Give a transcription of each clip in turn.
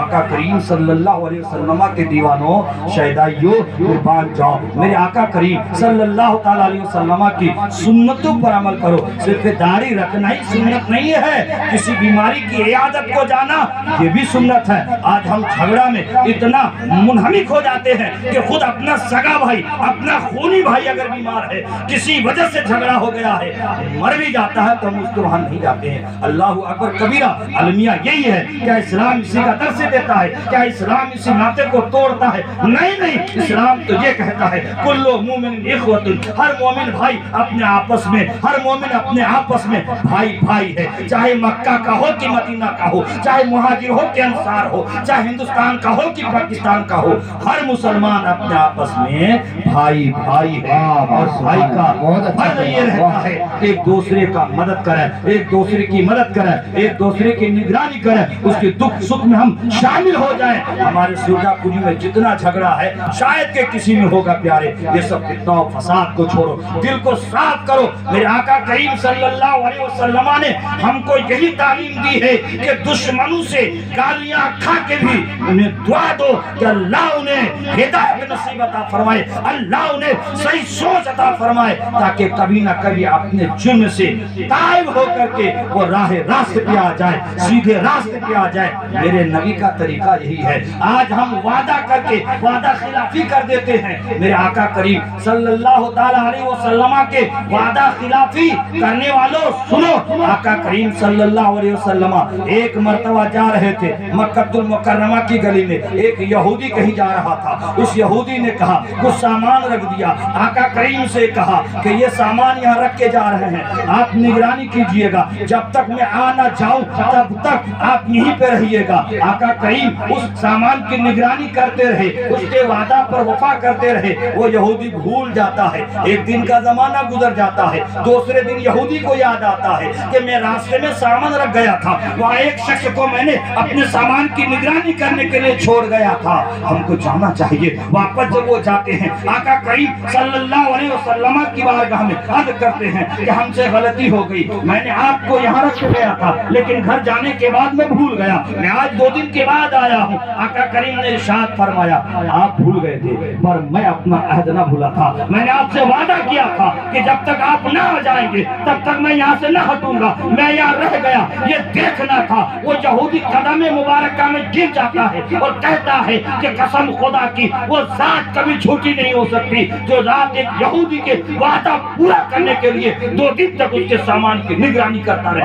آقا کریم صلی اللہ علیہ وسلم کے دیوانوں شہدائیوں قربان جاؤ، میرے آقا کریم صلی اللہ تعالیٰ علیہ وسلم کی سنتوں پر عمل کرو۔ صرف داڑھی رکھنا ہی سنت نہیں ہے، کسی بیماری کی عیادت کو جانا یہ بھی سنت ہے۔ آج ہم جھگڑا میں اتنا منہمک ہو جاتے ہیں کہ خود اپنا سگا بھائی، اپنا خونی بھائی اگر بیمار ہے، کسی وجہ سے جھگڑا ہو گیا ہے، مر بھی جاتا ہے تو ہم اس کے وہاں نہیں جاتے ہیں۔ اللہ اکبر کبیرہ، المیہ یہی ہے۔ کیا اسلام اسی کا درس دیتا ہے؟ کیا اسلام اسی ناطے کو توڑتا ہے؟ نہیں، اسلام تو یہ کہتا ہے کل مومن اخوۃ، ہر مومن بھائی اپنے آپس میں، ہر مومن اپنے آپس میں بھائی ہے، چاہے مکہ کا ہو کہ مدینہ کا ہو، چاہے مہاجر ہو کہ انصار ہو، چاہے ہندوستان کا ہو کہ پاکستان کا ہو، ہر مسلمان اپنے آپس میں بھائی ہے۔ اور بھائی کا فرض یہ رہتا ہے ایک دوسرے کا مدد کرے، ایک دوسرے کی مدد کرے، ایک دوسرے کی نگرانی کرے، اس کے دکھ سکھ میں ہم شامل ہو جائیں۔ ہمارے سرجا پوری میں جتنا جھگڑا ہے شاید کہ کسی میں ہوگا پیارے، یہ سب فتنہ و فساد کو چھوڑو، دل کو صاف کرو۔ میرے آقا کریم صلی اللہ علیہ وسلم نے ہم کو یہی تعلیم دی ہے کہ دشمنوں سے گالیاں کھا کے بھی انہیں دعا دو کہ اللہ انہیں ہدایت نصیب عطا فرمائے، اللہ انہیں صحیح سوچ عطا فرمائے، تاکہ کبھی نہ کبھی اپنے جرم سے تائب ہو کر کے وہ راہ راست پہ آ جائے، سیدھے راستے پہ آ جائے۔ میرے نبی کا طریقہ یہی ہے۔ آج ہم وعدہ کر کے وعدہ خلافی کر دیتے ہیں۔ میرے آقا کریم صلی اللہ تعالیٰ علیہ وسلم کے وعدہ خلافی کرنے والوں سنو، آقا کریم صلی اللہ علیہ وسلم ایک مرتبہ جا رہے تھے مکہ المکرمہ کی گلی میں، ایک یہودی کہیں جا رہا تھا۔ اس یہودی نے کہا کچھ سامان رکھ دیا، آقا کریم سے کہا کہ یہ سامان یہاں رکھ کے جا رہے ہیں، آپ نگرانی کیجئے گا، جب تک میں آنا جاؤں تب تک آپ یہیں پہ رہیے گا۔ آقا کریم اس سامان کی نگرانی کرتے رہے، اس کے وعدہ پر وفا کرتے رہے۔ وہ یہودی بھول جاتا ہے، ایک دن کا زمانہ گزر جاتا ہے، دوسرے دن یہودی کو یاد آتا ہے کہ میں راستے میں سامان رکھ گیا تھا، وہاں ایک شخص کو میں نے اپنے سامان کی نگرانی کرنے کے لیے چھوڑ گیا تھا، ہم کو جانا چاہیے۔ واپس جب وہ جاتے ہیں آقا کریم صلی اللہ علیہ وسلم کی بارگاہ میں عرض کرتے ہیں کہ ہم سے غلطی ہو گئی، میں نے آپ کو یہاں رکھ گیا تھا لیکن گھر جانے کے بعد میں بھول گیا، میں آج 2 دن کے بعد آیا ہوں۔ آقا کریم نے ارشاد فرمایا آپ بھول گئے تھے پر میں اپنا عہد نہ بھولا تھا، میں نے آپ سے وعدہ کیا تھا کہ جب تک آپ نہ آ جائیں گے تب تک میں یہاں سے نہ ہٹوں گا، میں یہاں رہ گیا، یہ دیکھنا تھا۔ وہ یہودی قدم مبارکہ میں گر جاتا ہے اور کہتا ہے کہ قسم خدا کی وہ ذات کبھی جھوٹی نہیں ہو سکتی جو ذات ایک یہودی کے وعدہ پورا کرنے کے لیے 2 دن تک اس کے سامان کی نگرانی کرتا رہے۔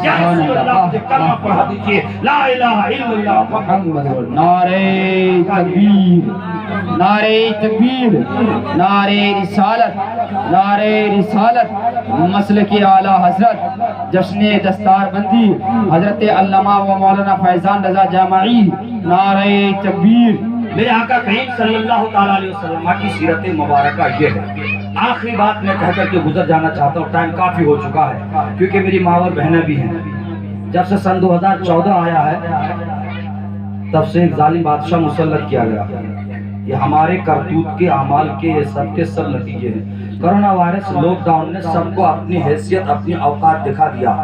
یا رسول اللہ سے کلمہ پڑھا دیجئے، لا الہ الا اللہ محمد۔ نعرہ تکبیر، نعرہ تکبیر، نعرہ رسالت، نعرہ رسالت، مسلک اعلیٰ حضرت جشن دستار بندی حضرت علامہ و مولانا فیضان رضا جامعی، نعرہ تکبیر۔ میرے آقا کریم صلی اللہ تعالیٰ علیہ وسلم کی سیرت مبارکہ یہ ہے۔ آخری بات میں کہہ کر کے گزر جانا چاہتا ہوں، ٹائم کافی ہو چکا ہے کیونکہ میری ماں اور بہنیں بھی ہیں۔ جب سے سن 2014 آیا ہے تب سے ایک ظالم بادشاہ مسلط کیا گیا، یہ ہمارے کرتوت کے اعمال کے سب کے سب نتیجے ہیں۔ کرونا وائرس لاک ڈاؤن نے سب کو اپنی حیثیت، اپنی اوقات دکھا دیا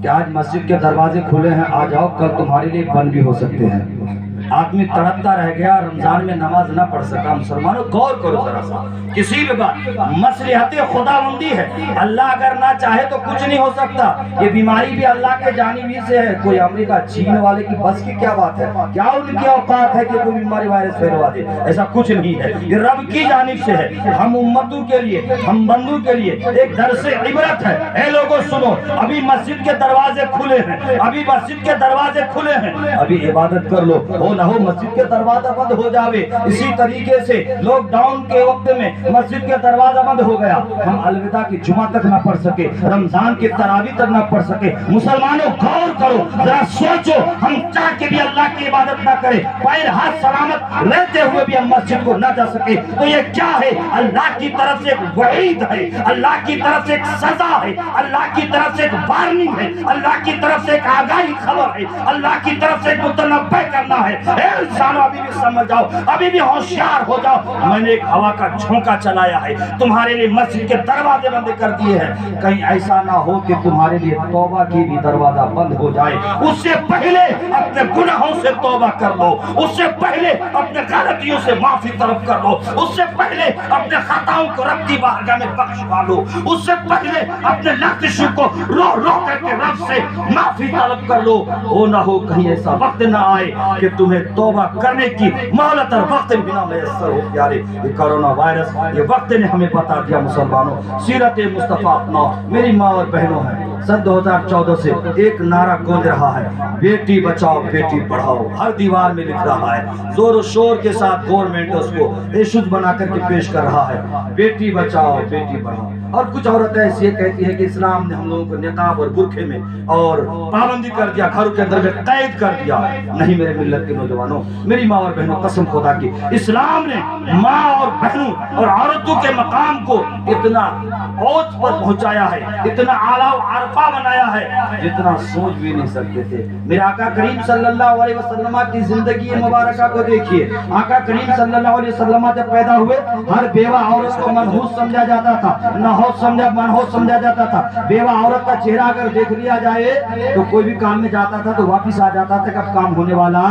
کہ آج مسجد کے دروازے کھلے ہیں، آ جاؤ، کل تمہارے لیے بند بھی ہو سکتے ہیں۔ آدمی تڑپتا رہ گیا، رمضان میں نماز نہ پڑھ سکا۔ مسلمانوں غور کرو ذرا سا، کسی بھی بات مصلحت خداوندی ہے، اللہ اگر نہ چاہے تو کچھ نہیں ہو سکتا۔ یہ بیماری بھی اللہ کے جانب ہی سے ہے، کوئی امریکہ چین والے کی بس کی کیا بات ہے، کیا ان کی اوقات ہے کہ کوئی بیماری وائرس پھیلوا دے، ایسا کچھ نہیں ہے، یہ رب کی جانب سے ہے۔ ہم امتوں کے لیے، ہم بندوں کے لیے ایک درس عبرت ہے۔ اے لوگوں سنو، ابھی مسجد کے دروازے کھلے ہیں، ابھی مسجد کے دروازے کھلے ہیں، ابھی عبادت کر لو، ہو نہ ہو مسجد کے دروازہ بند ہو جاوے۔ اسی طریقے سے لاک ڈاؤن کے وقت میں مسجد کے دروازہ بند ہو گیا، ہم الوداع کی جمعہ تک نہ پڑھ سکے، رمضان کی تراویح تک نہ پڑھ سکے۔ مسلمانوں غور کرو، ذرا سوچو، ہم چاہ کے بھی اللہ کی عبادت نہ کرے، پیر ہاتھ سلامت رہتے ہوئے بھی ہم مسجد کو نہ جا سکے، تو یہ کیا ہے؟ اللہ کی طرف سے ایک وعید ہے، اللہ کی طرف سے ایک سزا ہے، اللہ کی طرف سے ایک وارننگ ہے، اللہ کی طرف سے ایک آگاہی خبر ہے، اللہ کی طرف سے ایک متنبہ کرنا ہوتا ہے. اے انسانوں ابھی بھی سمجھ جاؤ, ابھی بھی ہوشیار ہو جاؤ. میں نے ایک ہوا کا جھونکا چلایا ہے, تمہارے لیے مسجد کے دروازے بند کر دیے ہیں. کہیں ایسا نہ ہو کہ تمہارے لیے توبہ کی بھی دروازہ بند ہو جائے. اس سے پہلے اپنے گناہوں سے توبہ کر لو, اس سے پہلے اپنے غلطیوں سے معافی طلب کر لو, اس سے پہلے اپنے خطاؤں کو رب کی بارگاہ میں بخشوا لو, اس سے پہلے اپنے لغزشوں کو رو رو کر کے رب سے معافی طلب کر لو. وہ نہ ہو کہیں ایسا وقت نہ آئے کہ تمہیں توبہ کرنے کی مہلت اور وقت بنا میسر ہو. پیارے, یہ کرونا وائرس یہ وقت نے ہمیں بتا دیا مسلمانوں, سیرت مصطفیٰ اپناؤ. میری ماں اور بہنوں ہیں, سن 2014 سے ایک نعرہ گونج رہا ہے, بیٹی بچاؤ بیٹی پڑھاؤ. ہر دیوار میں لکھ رہا ہے, زور و شور کے ساتھ گورنمنٹ اس کو ایشوز بنا کر کے پیش کر رہا ہے, بیٹی بچاؤ بیٹی پڑھاؤ. اور کچھ عورتیں ایسی یہ کہتی ہیں کہ اسلام نے ہم لوگوں کو نقاب اور برقعے میں اور پابندی کر دیا, گھروں کے اندر میں قید کر دیا. نہیں میرے ملت کے نوجوانوں, میری ماں اور بہنوں, قسم خدا کی, اسلام نے ماں اور بہنوں اور عورتوں کے مقام کو اتنا اوج پر پہنچایا ہے, اتنا اعلیٰ و عرفہ بنایا ہے جتنا سوچ بھی نہیں سکتے تھے. میرے آقا کریم صلی اللہ علیہ وسلم کی زندگی مبارکہ کو دیکھیے. آقا کریم صلی اللہ علیہ وسلم جب پیدا ہوئے, ہر بیوہ عورت کو منحوس سمجھا جاتا تھا, منحوس سمجھا جاتا تھا. بیوہ عورت کا چہرہ اگر دیکھ لیا جائے تو کوئی بھی کام میں جاتا تھا تو واپس آ جاتا تھا کہ اب کام ہونے والا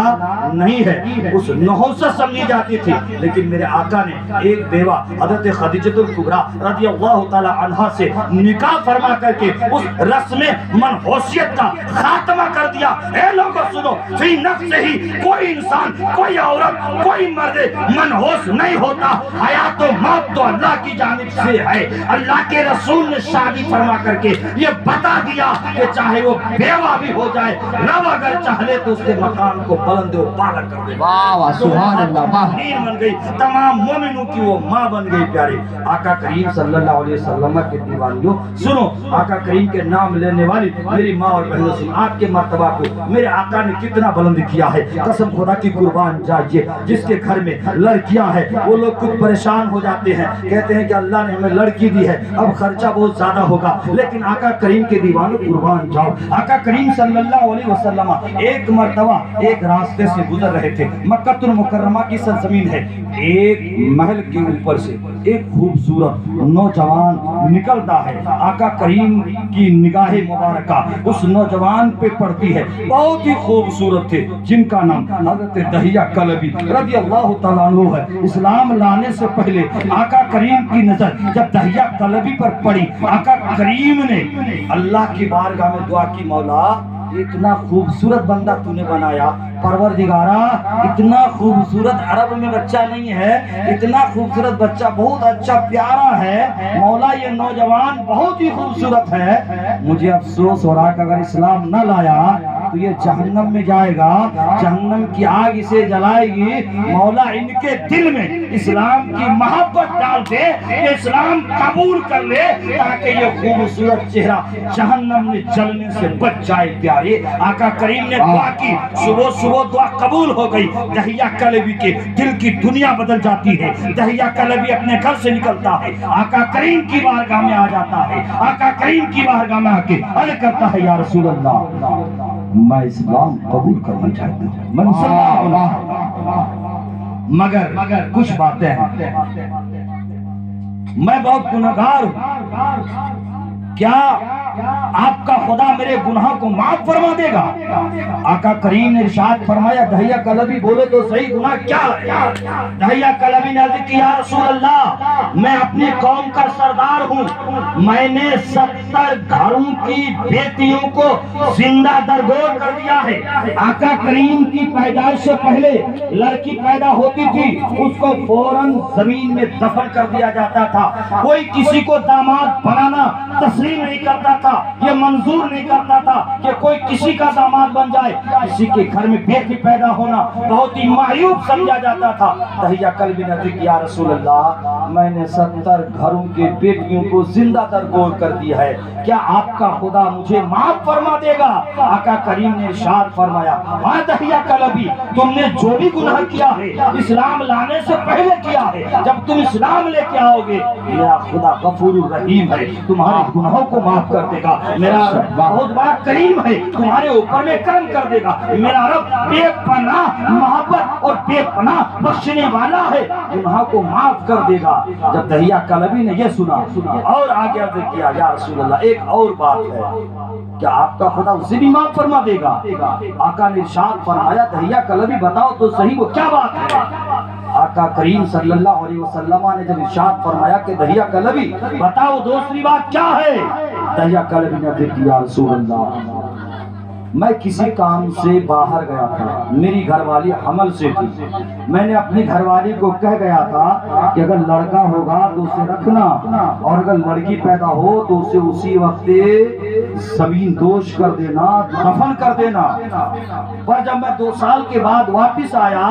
نہیں ہے, اس نحوست سمجھی جاتی تھی. لیکن میرے آقا نے ایک بیوہ حضرت خدیجہ الکبریٰ رضی اللہ تعالی عنہا سے نکاح فرما کر کے اس رسم منحوسیت کا خاتمہ کر دیا. اے لوگوں سنو, فی نفس ہی کوئی انسان, کوئی عورت, کوئی مرد منحوس نہیں ہوتا. حیات و موت تو اللہ کی جانب سے ہے. اللہ کے رسول نے شادی فرما کر کے یہ بتا دیا کہ چاہے وہ بیوہ بھی ہو جائے, رب اگر چاہے تو اس کے مقام کو بلند و بالا کر دے. واہ واہ, سبحان اللہ, واہ. بن گئی, تمام مومنوں کی وہ ماں بن گئی. پیارے آقا کریم صلی اللہ علیہ وسلم کے دیوانیوں سنو, آقا کریم کے نام لینے والی میری ماں اور بہنوں سن, آپ کے مرتبہ کو میرے آقا نے کتنا بلند کیا ہے. قسم خدا کی قربان جائیے, جس کے گھر میں لڑکیاں ہیں وہ لوگ کچھ پریشان ہو جاتے ہیں, کہتے ہیں کہ اللہ نے ہمیں لڑکی دی ہے, اب خرچہ بہت زیادہ ہوگا. لیکن آقا کریم کے دیوانوں قربان جاؤ, آقا کریم صلی اللہ علیہ وسلم ایک مرتبہ ایک راستے سے گزر رہے تھے. مکہ المکرمہ کی سرزمین ہے. ایک محل کے اوپر سے ایک خوبصورت نوجوان نکلتا ہے. آقا کریم کی نگاہ مبارکہ اس نوجوان پہ پڑتی ہے. بہت ہی خوبصورت تھے, جن کا نام حضرت دہیہ کلبی رضی اللہ تعالیٰ عنہ ہے. اسلام لانے سے پہلے آقا کریم کی نظر جب دہیہ کلبی پر پڑی, آقا کریم نے اللہ کی بارگاہ میں دعا کی, مولا اتنا خوبصورت بندہ تو نے بنایا, پروردگارا اتنا خوبصورت عرب میں بچہ نہیں ہے, اتنا خوبصورت بچہ, بہت اچھا پیارا ہے مولا, یہ نوجوان بہت ہی خوبصورت ہے. مجھے افسوس ہو رہا کہ اگر اسلام نہ لایا تو یہ جہنم میں جائے گا, جہنم کی آگ اسے جلائے گی. مولا ان کے دل میں اسلام کی محبت ڈال دے کہ اسلام قبول کر لے, تاکہ یہ خوبصورت چہرہ جہنم میں جلنے سے بچ جائے. پیارے آقا کریم نے دعا کی, صبح صبح دعا قبول ہو گئی. دہیہ کلبی کے دل کی دنیا بدل جاتی ہے. دہیہ کلبی اپنے گھر سے نکلتا ہے, آقا کریم کی بارگاہ میں آ جاتا ہے. آقا کریم کی بارگاہ میں آ کے عرض کرتا ہے, یا رسول اللہ میں اسلام قبول کرنا چاہتا ہوں, من صلی مگر کچھ باتیں ہیں, میں بہت گنہگار ہوں, کیا آپ کا خدا میرے گناہوں کو معاف فرما دے گا؟ آقا کریم نے ارشاد فرمایا, دہیہ کلبی بولے تو صحیح گناہ کیا ہے؟ دہیہ کلبی نے عرض کیا, یا رسول اللہ میں اپنی قوم کا سردار ہوں, میں نے 70 گھروں کی بیٹیوں کو زندہ درگور کر دیا ہے. آقا کریم کی پیدائش سے پہلے لڑکی پیدا ہوتی تھی, اس کو فوراً زمین میں دفن کر دیا جاتا تھا. کوئی کسی کو داماد بنانا تسلیم نہیں کرتا تھا, یہ منظور نہیں کرتا تھا کہ کوئی کسی کا داماد بن جائے. کسی کے گھر میں بیٹی پیدا ہونا بہت ہی معیوب سمجھا جاتا تھا. دہیہ کلبی نے عرض کیا, رسول اللہ میں نے 70 گھروں کے بیٹیوں کو زندہ درگور کر دیا ہے, کیا آپ کا خدا مجھے معاف فرما دے گا؟ آقا کریم نے ارشاد فرمایا, ہاں دہیہ کلبی تم نے جو بھی گناہ کیا ہے اسلام لانے سے پہلے کیا ہے, جب تم اسلام لے کے آؤ گے میرا خدا غفور الرحیم ہے, تمہارے گناہوں کو معاف کر دے دے گا، میرا رب بہت بڑا کریم ہے، تمہارے اوپر میں کرم کر دے گا، میرا رب بے پناہ محبت اور بے پناہ بخشنے والا ہے، گناہ کو معاف کر دے گا۔ جب دہیہ کلبی نے یہ سنا اور آگے عرض کیا یا رسول اللہ ایک اور بات ہے، کیا آپ کا خدا اسے بھی معاف فرما دے گا؟ آقا نے ارشاد فرمایا دہیہ کلبی بتاؤ تو صحیح وہ کیا بات ہے؟ آقا کریم صلی اللہ علیہ وسلم نے جب ارشاد فرمایا کہ دہیہ کلبی بتاؤ دوسری بات کیا ہے؟ دہیہ کلبی نے عرض کیا رسول اللہ میں کسی کام سے باہر گیا تھا، میری گھر والی حمل سے تھی، میں نے اپنی گھر والی کو کہہ گیا تھا کہ اگر لڑکا ہوگا تو اسے رکھنا اور اگر لڑکی پیدا ہو تو اسے اسی وقت زمین دوش کر دینا، دفن کر دینا۔ پر جب میں 2 سال کے بعد واپس آیا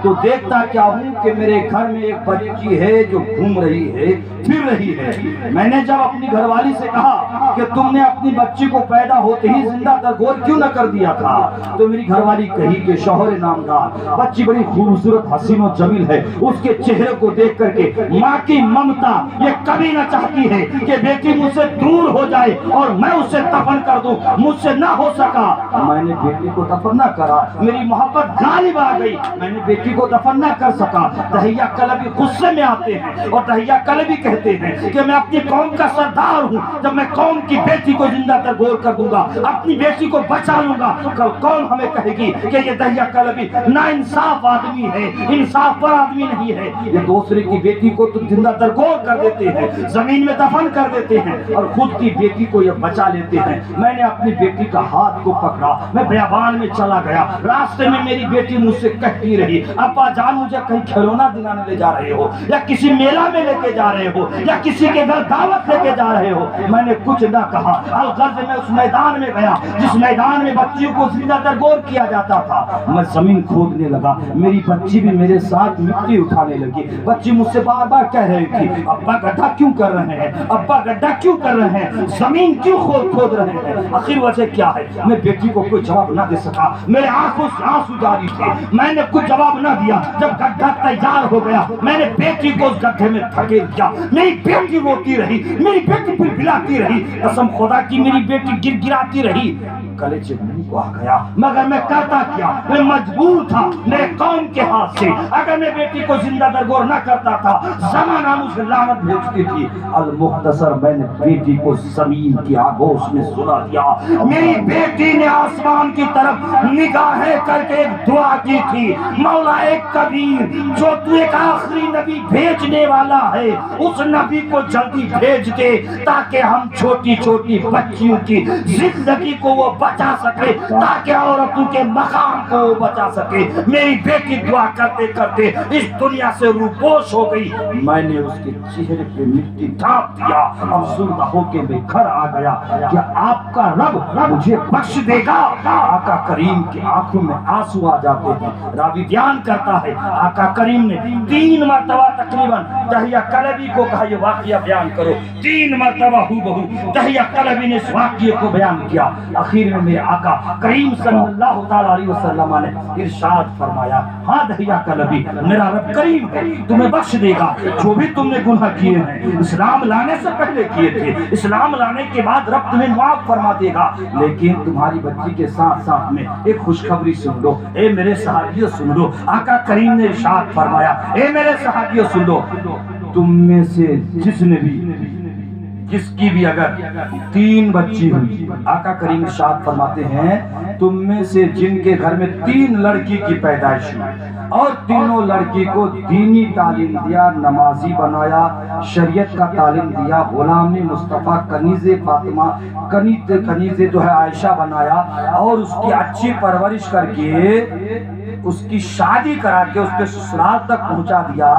تو دیکھتا کیا ہوں کہ میرے گھر میں ایک بچی ہے جو گھوم رہی ہے، پھر رہی ہے۔ میں نے جب اپنی گھر والی سے کہا کہ تم نے اپنی بچی کو پیدا ہوتے ہی زندہ درگور کیوں نہ کر دیا تھا، تو میری گھر والی کہی کہ شوہر نامدار بچی بڑی خوبصورت حسین و جمیل ہے، اس کے چہرے کو دیکھ کر کے ماں کی ممتا یہ کبھی نہ چاہتی ہے کہ بیٹی مجھ سے دور ہو جائے اور میں اسے دفن کر دوں، مجھ سے نہ ہو سکا، میں نے بیٹی کو دفن نہ کرا، میری محبت غالب آ گئی، میں نے بیٹی کو دفن نہ کر سکا۔ دہیہ کلبی غصے میں آتے ہیں اور دہیہ کلبی کہتے ہیں کہ میں اپنی قوم کا سردار ہوں، جب میں قوم کی بیٹی کو زندہ درگور کر دوں گا، اپنی بیٹی کو بچا لوں گا، کل قوم ہمیں کہے گی کہ یہ دہیہ کلبی نا انصاف آدمی ہے، انصاف پر آدمی نہیں ہے، یہ دوسرے کی بیٹی کو تو زندہ درگور کر دیتے ہیں، زمین میں دفن کر دیتے ہیں اور خود کی بیٹی کو یہ بچا لیتے ہیں۔ میں نے اپنی بیٹی کا ہاتھ کو پکڑا، میں بیابان میں چلا گیا، راستے میں میری بیٹی مجھ سے کہتی رہی ابا جان مجھے کہیں کھلونا دلانے لے جا رہے ہو یا کسی میلہ میں لے کے جا رہے ہو یا کسی کے گھر دعوت لے کے جا رہے ہو؟ میں نے کچھ نہ کہا، الغرض میں اس میدان میں گیا جس میدان میں بچیوں کو زندہ درگور کیا جاتا تھا، میں زمین کھودنے لگا، میری بچی بھی میرے ساتھ مٹی اٹھانے لگی، بچی مجھ سے بار بار کہہ رہی تھی ابا گڈھا کیوں کر رہے ہیں، ابا گڈھا کیوں کر رہے ہیں، زمین کیوں کھود رہے ہیں؟ آخر وجہ کیا ہے؟ میں بیٹی کو کوئی جواب نہ دے سکا، میرے آنکھوں سے آنسو جاری تھے، میں نے کچھ جواب نہ دیا۔ جب گڈھا تیار ہو گیا میں نے بیٹی کو اس گڈھے میں دھکیل دیا، میری بیٹی روتی رہی، میری بیٹی بلبلاتی رہی، قسم خدا کی میری بیٹی گر گراتی رہی، گلے سے منہ کو آ گیا، مگر میں کرتا کیا؟ میں مجبور تھا میرے قوم کے ہاتھ سے، اگر میں بیٹی کو زندہ درگور نہ کرتا تھا زمانہ مجھے لعنت بھیجتی تھی۔ المختصر میں نے بیٹی کو زمین کی آگوش میں سلا دیا، میری بیٹی نے آسمان کی طرف نگاہیں کر کے ایک دعا کی تھی، مولا ایک کبیر جو تو ایک آخری نبی بھیجنے والا ہے اس نبی کو جلدی بھیج دے تاکہ ہم چھوٹی چھوٹی بچیوں کی زندگی کو وہ بچا سکے، تاکہ عورتوں کے مقام کو وہ بچا سکے۔ میری بیٹی دعا کرتے کرتے اس دنیا سے روپوش ہو گئی، میں نے اس کے چہرے پہ مٹی ڈھانپ دیا، افسردہ ہو کے میں گھر آ گیا کہ آپ کا رب مجھے بخش دے گا۔ آقا کریم کی آنکھوں میں آنسو آ جاتے ہیں، راوی بیان کرتا ہے آقا کریم نے 3 مرتبہ تقریباً دہیہ کلبی کو کہا یہ واقعہ بیان کرو، 3 مرتبہ ہو بہو دہیہ کلبی نے اس واقعے کو بیان کیا۔ آخر میں میرے آقا کریم صلی اللہ تعالی علیہ وسلم نے ارشاد فرمایا ہاں دہیہ کلبی میرا رب کریم ہے، تمہیں بخش دے گا جو بھی تم نے گناہ کیے ہیں، اسلام لانے سے پہلے کیے تھے، اسلام لانے کے بعد رب تمہیں معاف فرما دے گا، لیکن تمہاری بچی کے ساتھ ساتھ میں ایک خوشخبری سن لو، اے میرے صحابیوں سن لو۔ آقا کریم نے ارشاد فرمایا اے میرے صحابیوں سن لو، تم میں سے جس کی بھی اگر 3 بچی ہوئی، آقا کریم ارشاد فرماتے ہیں تم میں سے جن کے گھر میں 3 لڑکی کی پیدائش ہوئی اور تینوں لڑکی کو دینی تعلیم دیا، نمازی بنایا، شریعت کا تعلیم دیا، غلام مصطفیٰ کنیز فاطمہ کنیز جو ہے عائشہ بنایا اور اس کی اچھی پرورش کر کے اس کی شادی کرا کے اس کے سسرال تک پہنچا دیا،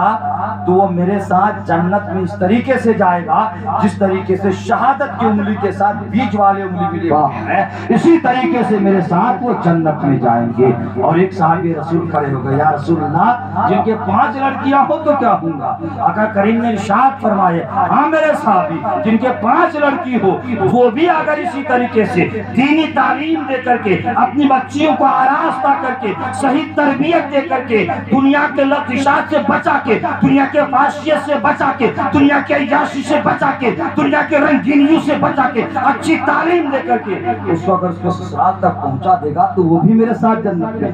تو وہ میرے ساتھ جنت میں اس طریقے سے جائے گا جس طریقے سے شہادت کی انگلی کے ساتھ بیچ والے انگلی ملے ہیں، اسی طریقے سے میرے ساتھ وہ جنت میں جائیں گے۔ اور ایک صحابی رسول کھڑے ہو گئے، یا رسول اللہ جن کے 5 لڑکیاں ہو تو کیا ہوں گا؟ آقا کریم نے ارشاد فرمائے ہاں میرے صحابی جن کے 5 لڑکی ہو وہ بھی اگر اسی طریقے سے دینی تعلیم دے کر کے اپنی بچیوں کو آراستہ کر کے صحیح تربیت دے کر کے دنیا کے لطشات سے بچا کے دنیا کے فحاشیت سے بچا کے دنیا کے عیاشی سے بچا کے دنیا کے رنگینیوں سے بچا کے اچھی تعلیم دے کر کے اس کو اگر اس کو سسرال تک پہنچا دے گا تو وہ بھی میرے ساتھ جنت میں۔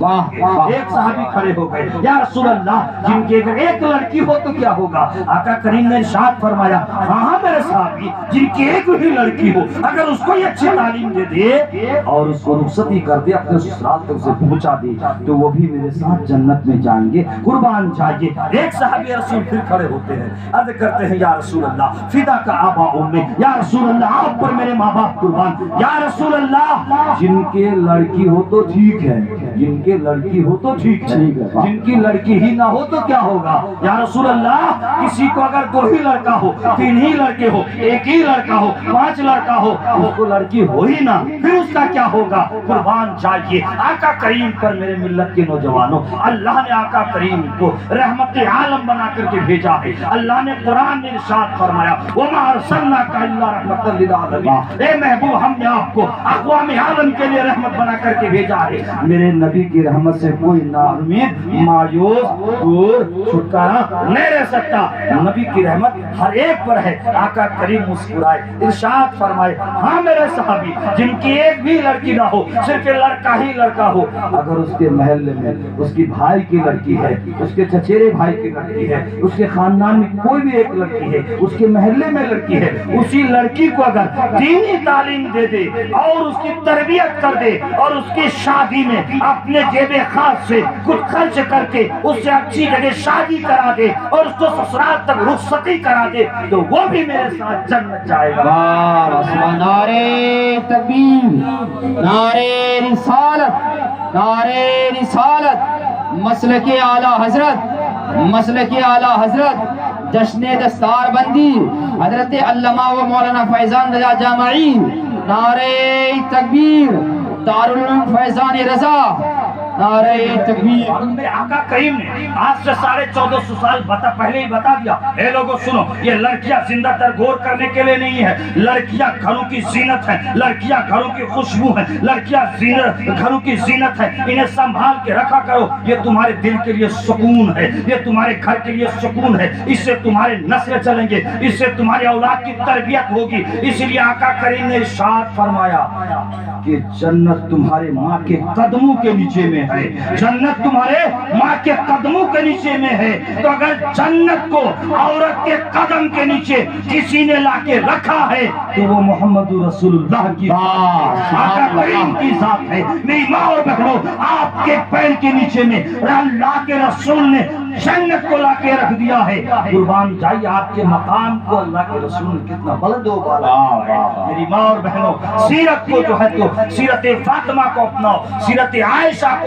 ایک صحابی کھڑے ہو گئے، یا رسول اللہ جن کی اگر ایک لڑکی ہو تو کیا ہوگا؟ آقا کریم نے ارشاد فرمایا ہاں میرے صحابی جن کی ایک بھی لڑکی ہو اگر اس کو یہ اچھی تعلیم دے دے اور اس کو رخصتی کر دے اپنے سسرال تک اسے پہنچا دے تو وہ بھی میرے ساتھ جنت میں جائیں گے، قربان جائیے۔ ایک صحابی رسول پھر کھڑے ہوتے ہیں، عرض کرتے ہیں یا رسول اللہ فدا کا آبا امی، یا رسول اللہ آپ پر میرے ماں باپ قربان، یا رسول اللہ جن کے لڑکی ہو تو ٹھیک ہے، جن کے لڑکی ہو تو ٹھیک ہے، جن کی لڑکی ہی نہ ہو تو کیا ہوگا؟ یا رسول اللہ کسی کو اگر دو ہی لڑکا ہو، تین ہی لڑکے ہو، ایک ہی لڑکا ہو، پانچ لڑکا ہو، اس کو لڑکی ہو ہی نہ پھر اس کا کیا ہوگا؟ قربان جائیے آقا کریم پر میرے ملت کے نوجوانوں، اللہ نے آقا کریم کو رحمت عالم بنا کر کے بھیجا ہے۔ اللہ نے قرآن میں ارشاد فرمایا وَمَا أَرْسَلْنَاكَ إِلَّا رَحْمَةً لِلْعَالَمِينَ، اے محبوب ہم نے آپ کو اقوام عالم کے لیے رحمت بنا کر کے بھیجا ہے۔ میرے نبی کی رحمت سے کوئی نا امید، مایوس، دور، چھٹکارا نہیں رہ سکتا۔ نبی کی رحمت ہر ایک پر ہے۔ آقا کریم مسکرائے، ارشاد فرمائے ہاں میرے صحابی جن کی ایک بھی لڑکی نہ ہو، صرف لڑکا ہی لڑکا ہو، اگر اس کے محلے میں اس کی بھائی کی لڑکی ہے، اس کے چچیرے بھائی کی لڑکی ہے، اس کے خاندان میں کوئی بھی ایک لڑکی ہے، اس کے محلے میں لڑکی ہے، اسی لڑکی کو اگر دینی تعلیم دے دے اور اس کی تربیت کر دے اور اس کی شادی میں اپنے جیب خاص سے کچھ خرچ کر کے اس سے اچھی جگہ شادی کرا دے اور اس کو سسرال تک رخصتی کرا دے تو وہ بھی میرے ساتھ جنت جائے گا۔ نعرے تکبیر، نعرے رسالت، نعرے رسالت، مسلک اعلی حضرت، مسلک اعلی حضرت، جشن دستار بندی حضرت علامہ و مولانا فیضان رضا جامعی، نعرے تکبیر، دارالعلوم فیضان رضا، نعرہ تکبیر۔ میرے آقا کریم نے آج سے 1450 سال پہلے ہی بتا دیا اے لوگوں سنو، یہ لڑکیاں زندہ تر غور کرنے کے لیے نہیں ہے، لڑکیاں گھروں کی زینت ہیں، لڑکیاں گھروں کی خوشبو ہیں، لڑکیاں گھروں کی زینت ہیں، انہیں سنبھال کے رکھا کرو، یہ تمہارے دل کے لیے سکون ہے، یہ تمہارے گھر کے لیے سکون ہے، اس سے تمہارے نسل چلیں گے، اس سے تمہاری اولاد کی تربیت ہوگی۔ اس لیے آقا کریم نے ارشاد فرمایا کہ جنت تمہارے ماں کے قدموں کے نیچے میں ہے، جنت تمہارے ماں کے قدموں کے نیچے میں ہے۔ تو اگر جنت کو عورت کے قدم کے نیچے کسی نے لا کے رکھا ہے تو وہ محمد رسول اللہ کی آقا کریم کی ذات ہے۔ میری ماں اور بہنوں، آپ کے پیر کے نیچے میں اللہ کے رسول نے جنت کو لا کے رکھ دیا ہے۔ قربان جائیے آپ کے مقام کو اللہ کے رسول نے کتنا بلند و بالا ہے۔ میری ماں اور بہنوں، سیرت کو جو ہے تو سیرت فاطمہ کو اپناؤ، سیرت عائشہ کو